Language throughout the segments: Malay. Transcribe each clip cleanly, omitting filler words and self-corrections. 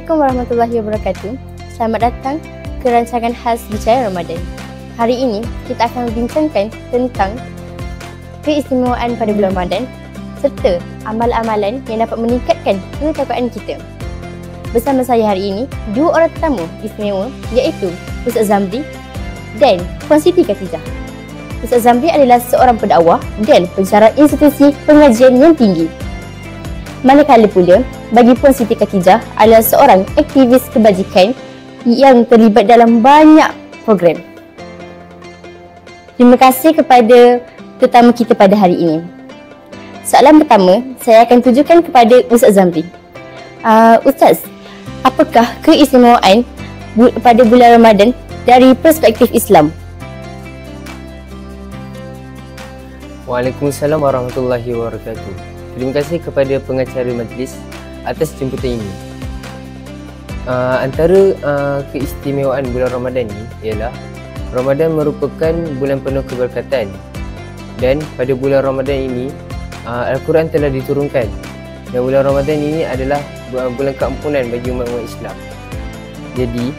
Assalamualaikum warahmatullahi wabarakatuh. Selamat datang ke rancangan khas Bicara Ramadan. Hari ini kita akan membincangkan tentang keistimewaan pada bulan Ramadan serta amalan-amalan yang dapat meningkatkan ketakwaan kita. Bersama saya hari ini, dua orang tetamu istimewa iaitu Ustaz Zamri dan Puan Siti Khatijah. Ustaz Zamri adalah seorang pendakwah dan pensyarah institusi pengajian yang tinggi. Manakala pula, bagi Puan Siti Khatijah adalah seorang aktivis kebajikan yang terlibat dalam banyak program. Terima kasih kepada tetamu kita pada hari ini. Soalan pertama, saya akan tujukan kepada Ustaz Zamri. Ustaz, apakah keistimewaan pada bulan Ramadan dari perspektif Islam? Waalaikumsalam warahmatullahi wabarakatuh. Terima kasih kepada pengacara majlis atas jemputan ini. Antara keistimewaan bulan Ramadan ini ialah Ramadan merupakan bulan penuh keberkatan, dan pada bulan Ramadan ini Al-Quran telah diturunkan, dan bulan Ramadan ini adalah bulan keampunan bagi umat-umat Islam. Jadi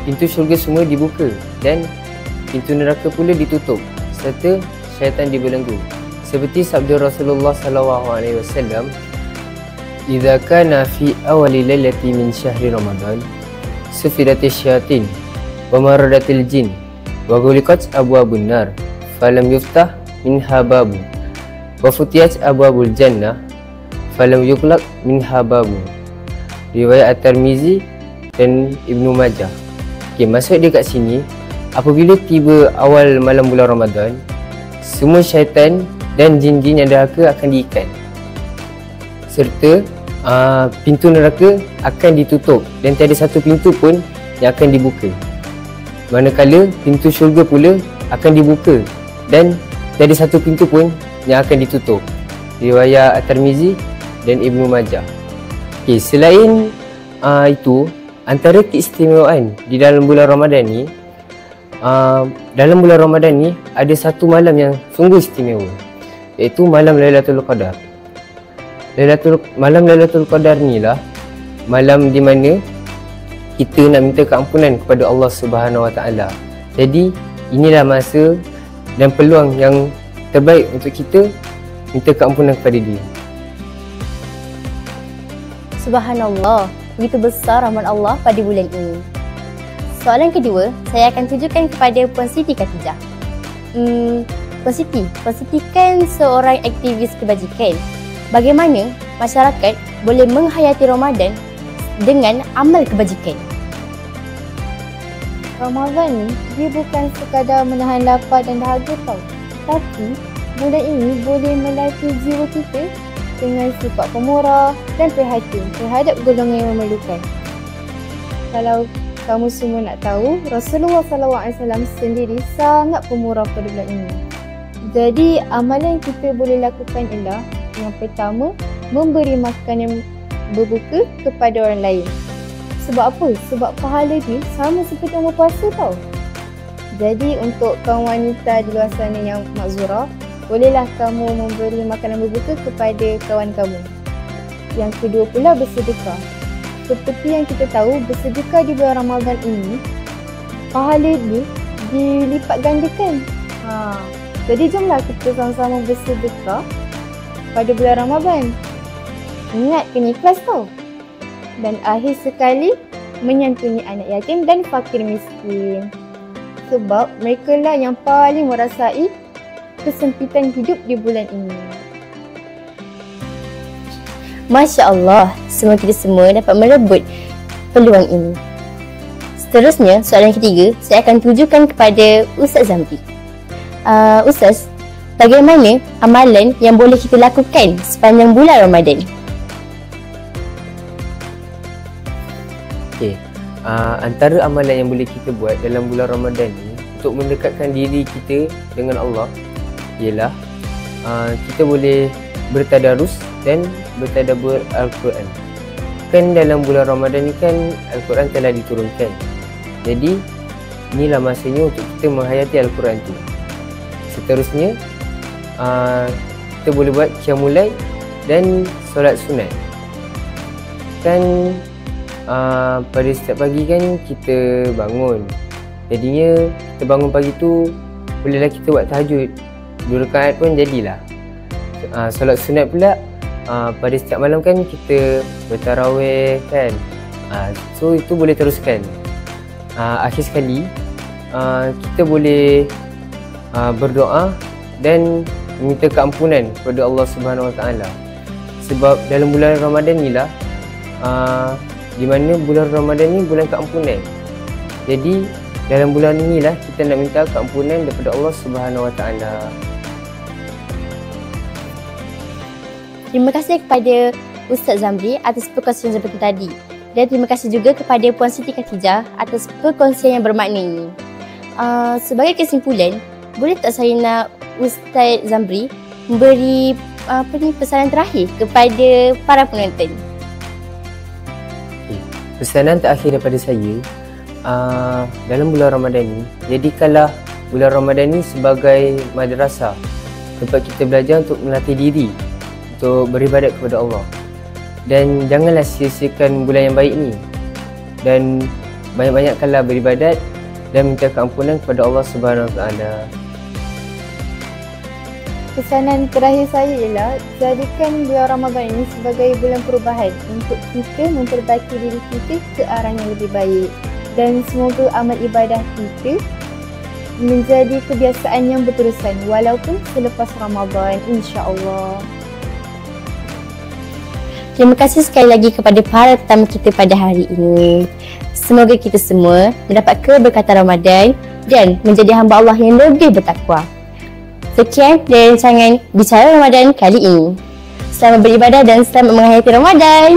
pintu syurga semua dibuka dan pintu neraka pula ditutup serta syaitan dibelenggu. Seperti sabda Rasulullah SAW, "Idza kana fi awali lailati min syahri Ramadan, sufidatis syayatin wa maradatil jin wa ghuliqat abwabun nar, falam yuftah minha babu wa futiyat abwabul jannah, falam yughlaq minha babu." Riwayat At-Tirmizi dan Ibnu Majah. Okey, maksud dia kat sini, apabila tiba awal malam bulan Ramadan, semua syaitan dan jin-jin yang derhaka akan diikat, serta pintu neraka akan ditutup dan tiada satu pintu pun yang akan dibuka. Manakala pintu syurga pula akan dibuka dan tiada satu pintu pun yang akan ditutup. Riwayat At-Tirmizi dan Ibnu Majah. Okay, selain itu, antara keistimewaan di dalam bulan Ramadan ni, dalam bulan Ramadan ni ada satu malam yang sungguh istimewa, iaitu malam Lailatul Qadar. Malam Lailatul Qadar ni lah malam di mana kita nak minta keampunan kepada Allah Subhanahu Wa Taala. Jadi inilah masa dan peluang yang terbaik untuk kita minta keampunan kepada Dia. Subhanallah, begitu besar rahmat Allah pada bulan ini. Soalan kedua, saya akan tujukan kepada Puan Siti Khatijah. Puan Siti kan seorang aktivis kebajikan. Bagaimana masyarakat boleh menghayati Ramadan dengan amal kebajikan? Ramadan ni dia bukan sekadar menahan lapar dan dahaga tau, tapi bulan ini boleh melatih jiwa kita dengan sifat pemurah dan prihatin terhadap golongan yang memerlukan. Kalau kamu semua nak tahu, Rasulullah SAW sendiri sangat pemurah pada bulan ini. Jadi amalan yang kita boleh lakukan ialah, yang pertama, memberi makanan berbuka kepada orang lain. Sebab apa? Sebab pahala dia sama seperti orang berpuasa tau. Jadi untuk kaum wanita di luar sana yang makzurah, bolehlah kamu memberi makanan berbuka kepada kawan kamu. Yang kedua pula, bersedekah. Seperti yang kita tahu, bersedekah di bulan Ramadan ini, pahala dia dilipat gandakan. Jadi jomlah kita sama-sama bersedekah pada bulan Ramadan. Ingat, kena ikhlas tau. Dan akhir sekali, menyantuni anak yatim dan fakir miskin. Sebab mereka lah yang paling merasai kesempitan hidup di bulan ini. Masya Allah, semua kita semua dapat merebut peluang ini. Seterusnya, soalan ketiga, saya akan tujukan kepada Ustaz Zamri. Ustaz, bagaimana amalan yang boleh kita lakukan sepanjang bulan Ramadan? Okey, antara amalan yang boleh kita buat dalam bulan Ramadan ni untuk mendekatkan diri kita dengan Allah ialah kita boleh bertadarus dan bertadabbur Al-Quran. Kan dalam bulan Ramadan ni kan Al-Quran telah diturunkan. Jadi inilah masanya untuk kita menghayati Al-Quran tu. Seterusnya kita boleh buat qiyamul lail dan solat sunat. Kan pada setiap pagi kan kita bangun. Jadinya kita bangun pagi tu bolehlah kita buat tahajud. 2 rakaat pun jadilah. Solat sunat pula pada setiap malam kan kita bertarawih kan. So itu boleh teruskan. Akhir sekali kita boleh berdoa dan minta keampunan kepada Allah Subhanahu Wa Taala. Sebab dalam bulan Ramadan ni lah di mana bulan Ramadan ni bulan keampunan. Jadi dalam bulan inilah kita nak minta keampunan daripada Allah Subhanahu Wa Taala. Terima kasih kepada Ustaz Zamri atas perkongsian seperti tadi. Dan terima kasih juga kepada Puan Siti Khatijah atas perkongsian yang bermakna ini. Sebagai kesimpulan, boleh tak saya nak Ustaz Zamri memberi pesanan terakhir kepada para penonton? Pesanan terakhir daripada saya, dalam bulan Ramadan ni, jadikanlah bulan Ramadan ni sebagai madrasah, tempat kita belajar untuk melatih diri untuk beribadat kepada Allah. Dan janganlah sia-siakan bulan yang baik ni, dan banyak-banyakkanlah beribadat dan minta keampunan kepada Allah Subhanahu Wa Taala. Pesanan terakhir saya ialah jadikan bulan Ramadan ini sebagai bulan perubahan untuk kita memperbaiki diri kita ke arah yang lebih baik, dan semoga amal ibadah kita menjadi kebiasaan yang berterusan walaupun selepas Ramadan, insya-Allah. Terima kasih sekali lagi kepada para tetamu kita pada hari ini. Semoga kita semua mendapat keberkatan Ramadan dan menjadi hamba Allah yang lebih bertakwa. Sekian dari rancangan Bicara Ramadan kali ini. Selamat beribadah dan selamat menghayati Ramadan.